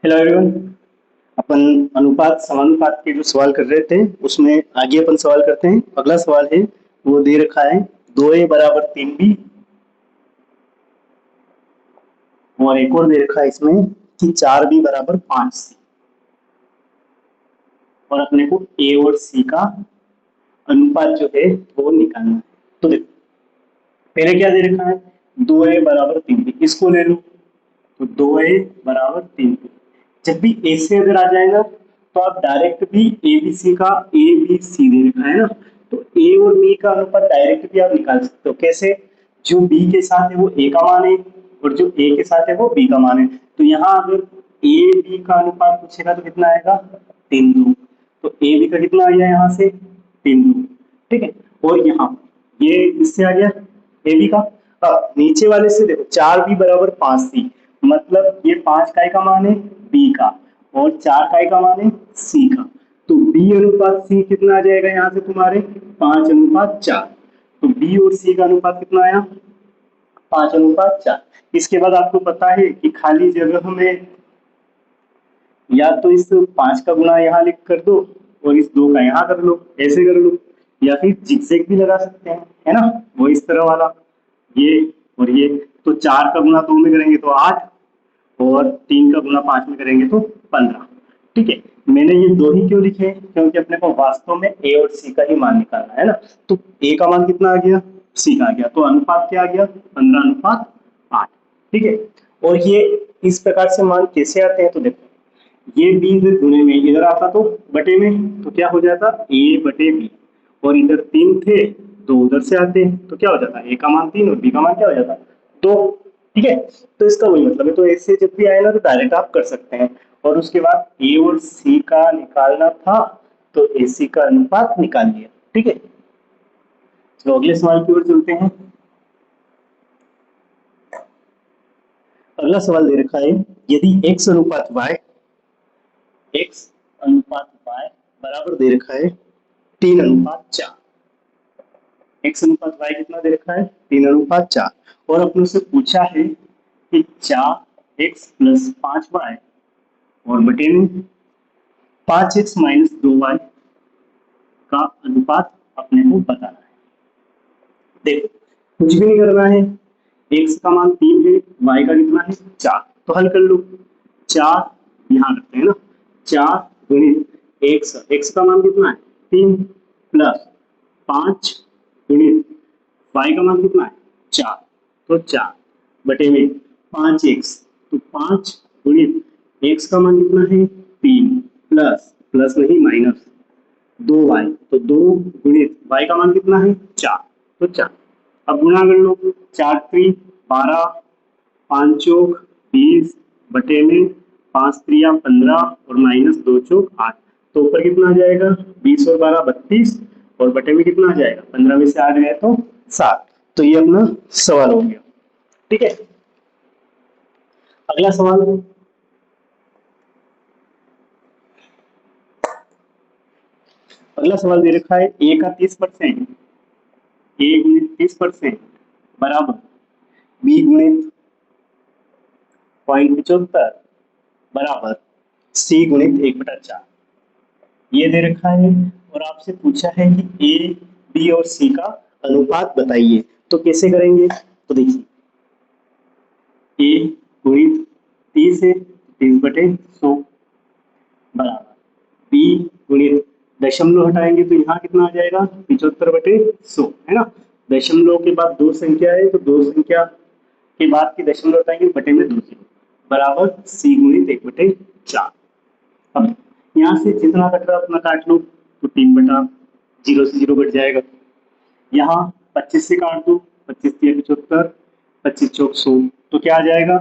Hello everyone. अपन अनुपात समानुपात के जो सवाल कर रहे थे उसमें आगे अपन सवाल करते हैं। अगला सवाल है वो दे रखा है 2a बराबर 3b और एक और दे रखा है इसमें कि 4b बराबर 5c और अपने को a और c का अनुपात जो है वो निकालना है। तो देखो पहले क्या दे रखा है 2a बराबर 3b, इसको ले लो। तो 2a बराबर 3b, जब भी ए से अगर आ जाए ना तो आप डायरेक्ट भी ए बी सी का ए बी सी दे रखा है ना, तो ए और बी का अनुपात डायरेक्ट भी आप निकाल सकते हो। कैसे? जो बी के साथ है वो ए का मान है और जो ए के साथ है वो बी का मान है। तो यहाँ अगर ए बी का अनुपात पूछेगा तो कितना आएगा? 3:2। तो ए बी का कितना आ गया यहाँ से? 3:2। ठीक है। और यहाँ ये इससे आ गया ए बी का। अब नीचे वाले से देखो 4b बराबर 5c, मतलब ये 5 काय का मान है बी का और 4 काय का मान है सी का। तो बी अनुपात सी कितना आ जाएगा यहाँ से तुम्हारे? 5:4। तो बी और सी का अनुपात कितना आया? 5:4। इसके बाद आपको पता है कि खाली जगह में या तो इस 5 का गुणा यहाँ लिख कर दो और इस 2 का यहाँ कर लो, ऐसे कर लो, या फिर जिगजैग भी लगा सकते हैं, है ना, वो इस तरह वाला, ये और ये। तो 4 का गुणा 2 में करेंगे तो 8 और 3 का गुणा 5 में करेंगे तो 15। ठीक है। मैंने ये दो ही क्यों लिखे? क्योंकि अपने को वास्तव में ए और सी का ही मान निकालना है ना। तो ए का मान कितना आ गया? सी का आ गया, तो अनुपात क्या आ गया? 15:8। ठीक है। और ये इस प्रकार से मान कैसे आते हैं? तो देखो ये बी इधर गुणे में इधर आता तो बटे में, तो क्या हो जाता? ए बटे बी। और इधर 3 थे तो उधर से आते तो क्या हो जाता? ए का मान 3 और बी का मान क्या हो जाता? 2। ठीक है। तो इसका वही मतलब है, तो ऐसे जब भी आए ना तो डायरेक्ट आप कर सकते हैं। और उसके बाद ए और सी का निकालना था तो ए सी का अनुपात निकाल लिया। ठीक है। तो अगले सवाल की ओर चलते हैं। अगला सवाल दे रखा है यदि x अनुपात y, x अनुपात y बराबर दे रखा है 3:4। x अनुपात y कितना दे रखा है? 3:4। और अपने से पूछा है कि 4x प्लस 5y और बटे में 5x माइनस 2y का अनुपात अपने को बताना है। देखो कुछ भी नहीं करना है, x का मान 3 है, y का कितना है? 4। तो हल कर लो। 4 यहाँ रखते हैं ना, 4 गुणित x का मान कितना है? 3 प्लस 5 गुणित y का मान कितना है? 4। तो 4 बटे में 5x, तो 5 गुणित x का मान कितना है? 3 प्लस प्लस नहीं माइनस 2y, तो 2 गुणित y का मान कितना है? 4। तो 4 अब गुणा कर लो। 4 3 12, 5 चौक 20 बटे में 5 3 15 और माइनस 2 चौक 8। तो ऊपर कितना आ जाएगा? 20 और 12 32 और बटे में कितना आ जाएगा? 15 में से 8 गए तो 7। तो ये अपना सवाल हो गया। ठीक है। अगला सवाल, अगला सवाल दे रखा है ए का 30%, ए गुणित 30% बराबर बी गुणित 0.75 बराबर सी गुणित 1/4। ये दे रखा है और आपसे पूछा है कि ए बी और सी का अनुपात बताइए। तो कैसे करेंगे? तो देखिए ए गुणित 30 है, 30/100 बराबर बी गुणित दशमलव हटाएंगे तो यहाँ कितना आ जाएगा? 75/100, है ना। दशमलव के बाद दो संख्या है तो दो संख्या के बाद की दशमलव हटाएंगे बटे में 2 बराबर सी गुणित 1/4। अब यहाँ से जितना कट रहा उतना काट लो, तो 3/0 से 0 कट जाएगा। यहाँ 25 से काट दो, 25 3 75, 25 चौक 100। तो क्या आ जाएगा?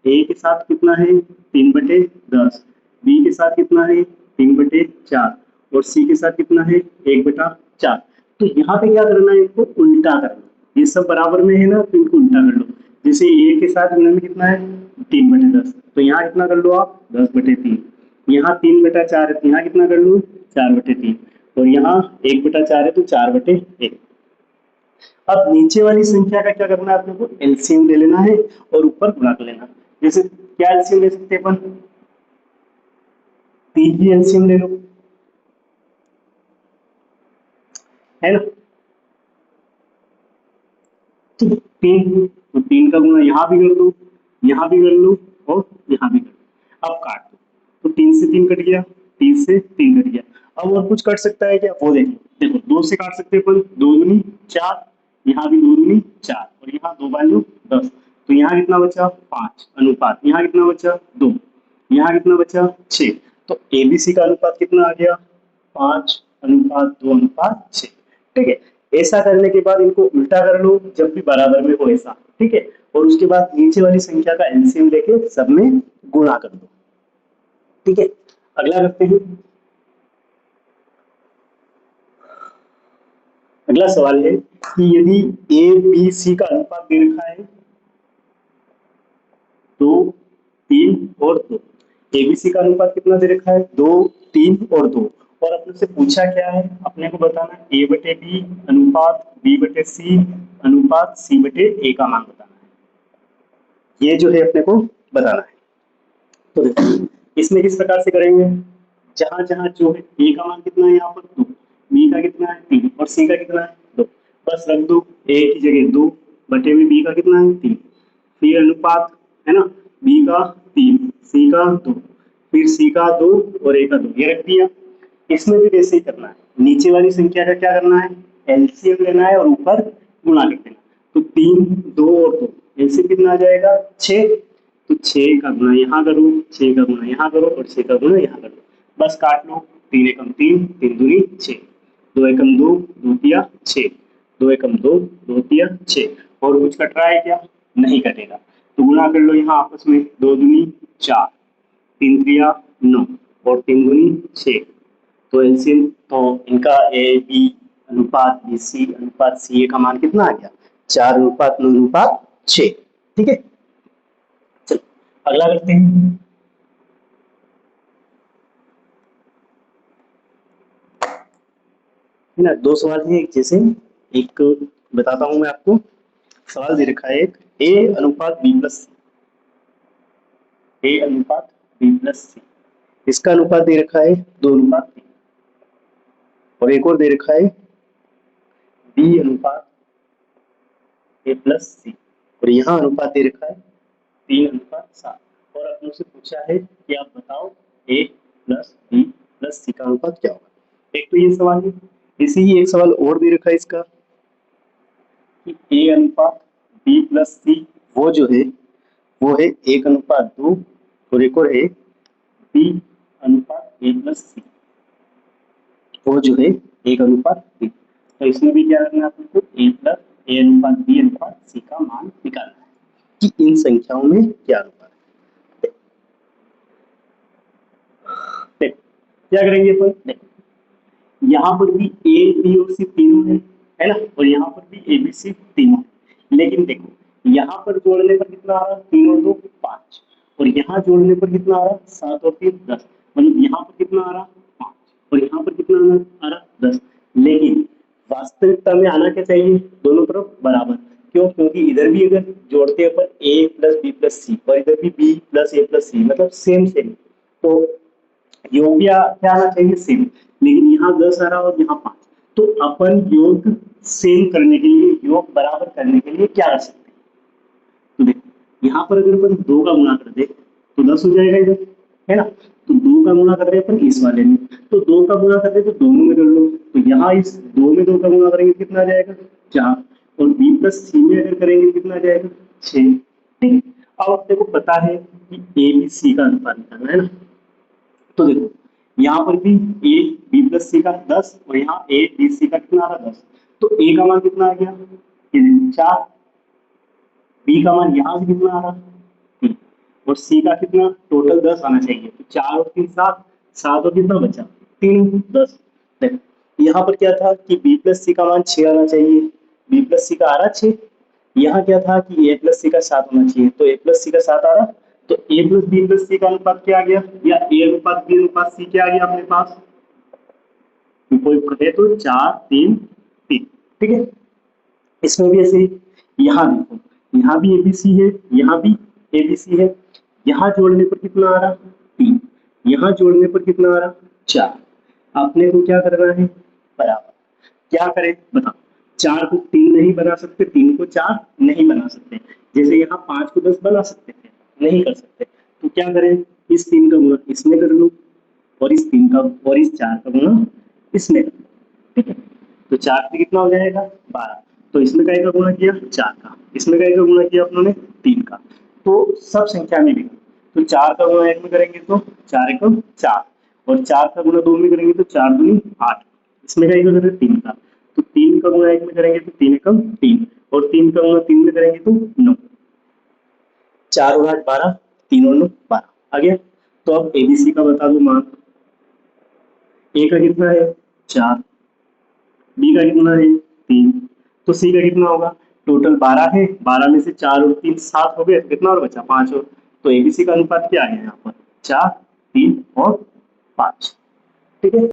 ए के साथ कितना है? 3/10, बी के साथ कितना है? 3/4 और सी के साथ कितना है? 1/4। तो यहाँ पे क्या करना है? इनको उल्टा करना। ये सब बराबर में है ना, तो इनको उल्टा कर लो। जैसे ए के साथ गुणन में कितना है? 3/10, तो यहाँ कितना कर लो आप? 10/3। यहाँ 3/4 है तो यहाँ कितना कर लो? 4/3। और यहाँ 1/4 है तो 4/1। अब नीचे वाली संख्या का क्या करना है? आपने को एलसीएम ले लेना है और ऊपर गुणा कर लेना। जैसे क्या एलसीएम ले सकते हैं अपन? तीन की एलसीएम ले लो, है ना। ठीक है, तीन, तो तीन का गुना यहाँ भी कर दो, यहाँ भी कर लो और यहाँ भी कर लो। अब काट दो, तो तीन से तीन कट गया, तीन से तीन कट गया। अब और कुछ कट सकता है क्या, वो देखो, देखो दो से काट सकते हैं अपन, दो दूनी चार, यहाँ भी दो दूनी चार, और यहाँ दो बाजू 10, तो यहाँ कितना बचा, पांच अनुपात, यहाँ कितना बचा, दो, यहाँ कितना बचा, छह। तो एबीसी का अनुपात कितना आ गया, पांच अनुपात दो अनुपात छह। ठीक है, ऐसा करने के बाद इनको उल्टा कर लो जब भी बराबर में हो ऐसा। ठीक है, और उसके बाद नीचे वाली संख्या का एलसीएम लेके सब में गुणा कर दो। ठीक है, अगला करते हैं। अगला सवाल है कि यदि ए बी सी का अनुपात दे रखा है दो, तीन और दो, एबीसी का अनुपात कितना दे रखा है, दो, तीन और दो, और अपने से पूछा क्या है, अपने को बताना ए बटे बी अनुपात बी बटे सी अनुपात सी बटे ए का मान बताना है। ये जो है अपने को बताना है। तो देखो इसमें किस प्रकार से करेंगे, जहां जहां जो है ए का मान कितना है यहाँ पर दो, बी का कितना है तीन और सी का कितना है दो, बस रख दो ए की जगह दो बटे में बी का कितना है तीन, फिर अनुपात है ना, बी का तीन सी का दो, फिर सी का दो और ए का दो, ये रख दिया। इसमें भी वैसे ही करना है, नीचे वाली संख्या का क्या करना है, एलसीएम लेना है और ऊपर गुणा लिख देना। तो तीन, दो और दो, एलसीएम कितना आ जाएगा, छह। तो छह का गुणा यहाँ करो, छह का गुणा यहाँ करो और छह का गुणा यहाँ करो, बस काट लो। तीन एकम तीन, तीन दूनी छह, दो एकम दो, दो तिया छह, दो एकम दो, दो तिया छह। और कुछ कट रहा है क्या, नहीं कटेगा, तो गुणा कर लो यहाँ आपस में, दो दूनी चार, तीन त्रिया नौ और तीन दूनी छह। तो एलसीएम, तो इनका ए बी अनुपात बी सी अनुपात सी ए का मान कितना आ गया, चार अनुपात नौ अनुपात छह। ठीक है, चलो अगला करते हैं। है ना, दो सवाल है एक जैसे, एक बताता हूं मैं आपको। सवाल दे रखा है एक, ए अनुपात बी प्लस, ए अनुपात बी प्लस सी, इसका अनुपात दे रखा है दो अनुपात तीन, और एक और दे रखा है बी अनुपात ए प्लस सी, और यहाँ अनुपात दे रखा है तीन अनुपात सात, और अपने से पूछा है कि आप बताओ ए प्लस बी प्लस सी का अनुपात क्या होगा। एक तो ये सवाल है, इसी ही एक सवाल और दे रखा है इसका कि ए अनुपात बी प्लस सी, वो जो है वो है एक अनुपात दो, और एक और है बी अनुपात ए प्लस सी, वो जो है एक अनुपात तीन। तो इसमें भी क्या करना है आपको, ए प्लस ए अनुपात बी अनुपात सी का मान निकालना है कि इन संख्याओं में क्या अनुपात है। देखो क्या करेंगे अपन, देखो यहाँ पर भी ए बी और सी तीनों है ना, और यहाँ पर भी ए बी सी तीनों है। लेकिन देखो यहाँ पर जोड़ने पर कितना आ रहा है, तीन और दो पांच, और यहाँ जोड़ने पर कितना आ रहा है, सात और तीन दस, मतलब यहाँ पर कितना आ रहा, पांच, और यहाँ पर कितना आ रहा, दस। लेकिन वास्तविकता में आना क्या चाहिए, दोनों तरफ बराबर। क्यों, क्योंकि इधर भी अगर जोड़ते हैं अपन ए प्लस बी प्लस सी, और इधर भी बी प्लस ए प्लस सी, मतलब सेम सेम, तो योग क्या आना चाहिए, सेम। लेकिन यहाँ 10 आ रहा और यहाँ 5, तो अपन योग सेम करने के लिए, योग बराबर करने के लिए क्या कर सकते हैं, तो देखो यहाँ पर अगर अपन दो का गुणा कर दे तो 10 हो जाएगा इधर, है ना। तो दो का गुणा कर रहे हैं अपन इस वाले में, तो दो का गुणा कर दे तो दोनों में कर लो, तो यहाँ इस दो में दो का गुणा करेंगे कितना आ जाएगा, चार, और बी प्लस सी में अगर करेंगे कितना आ जाएगा, छह। ठीक है, अब अपने को पता है कि ए बी सी का अनुपात निकालना है ना। तो देखो यहाँ पर भी ए बी प्लस सी का 10, और यहाँ ए बी सी का कितना आ रहा, 10, तो ए का मान कितना आ गया, ये देखो चार, बी का मान यहाँ से कितना आ रहा, तीन, और सी का कितना, टोटल 10 आना चाहिए, तो चार और तीन सात, सात और कितना बचा, तीन, 10। देखो यहाँ पर क्या था कि बी प्लस सी का मान 6 आना चाहिए, बी प्लस सी का आ रहा 6, यहाँ क्या था कि ए प्लस सी का 7 होना चाहिए, तो ए प्लस सी का 7 आ रहा, तो ए प्लस बी प्लस सी का अनुपात क्या आ गया, या ए अनुपात बी अनुपात सी क्या आ गया अपने पास, कोई है तो चार तीन तीन। ठीक है, इसमें भी ऐसे ही, यहाँ देखो यहाँ भी एबीसी है, यहाँ भी एबीसी है, यहाँ जोड़ने पर कितना आ रहा, तीन, यहाँ जोड़ने पर कितना आ रहा, 4। आपने को क्या करना है, बराबर। क्या करें बताओ, 4 को 3 नहीं बना सकते, 3 को 4 नहीं बना सकते, जैसे यहाँ 5 को 10 बना सकते थे, नहीं कर सकते, तो क्या करें, इस 3 का गुणा इसमें कर लो, और इस 3 का और इस 4 का गुणा इसमें कर लो, ठीक है। तो 4 से कितना हो जाएगा, 12। तो इसमें का का गुणा किया 4 का, इसमें का गुणा किया अपनों ने 3 का। तो सब संख्या में लिखो, तो 4 का गुणा 1 में करेंगे तो 4 एकम 4, और 4 का गुणा 2 में करेंगे तो 4 दूनी 8, इसमें का करेंगे 3 का, तो 3 का गुणा 1 में करेंगे तो 3 एकम 3, और 3 का गुणा 3 में करेंगे तो 9। 4 और 8 12, 3 और 9 12 आ गया। तो अब एबीसी का बता दो मान। ए का कितना है 4, बी का कितना है 3, तो सी का कितना होगा, टोटल 12 है, 12 में से 4 और 3 7 हो गए, कितना और बचा 5 और, तो एबीसी का अनुपात क्या आ गया यहाँ पर 4 3 और 5, ठीक है।